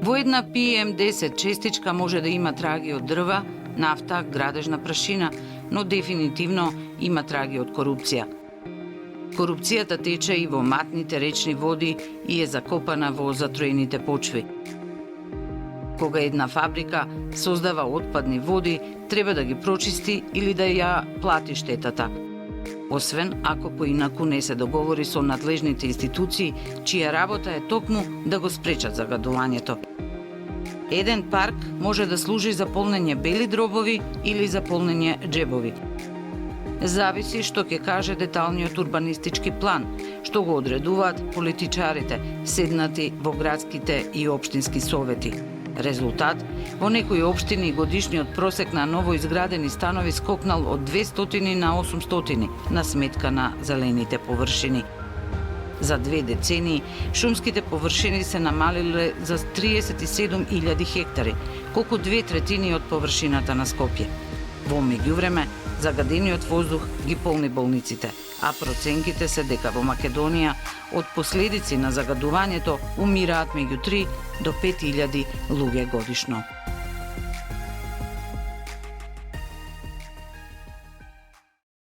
Во една PM10 честичка може да има траги од дрва, нафта, градежна прашина, но дефинитивно има траги од корупција. Корупцијата тече и во матните речни води и е закопана во затроените почви. Кога една фабрика создава отпадни води, треба да ги прочисти или да ја плати штетата. Освен ако поинаку не се договори со надлежните институции, чија работа е токму да го спречат загадувањето. Еден парк може да служи за полнење бели дробови или за полнење џебови. Зависи што ќе каже деталниот урбанистички план, што го одредуваат политичарите, седнати во градските и општински совети. Резултат, во некои општини годишниот просек на новоизградени станови скокнал од 200 на 800 на сметка на зелените површини. За 2 децении шумските површини се намалиле за 37.000 хектари, колку 2/3 од површината на Скопје. Во меѓувреме, загадениот воздух ги полни болниците, а проценките се дека во Македонија од последици на загадувањето умираат меѓу 3 до 5.000 луѓе годишно.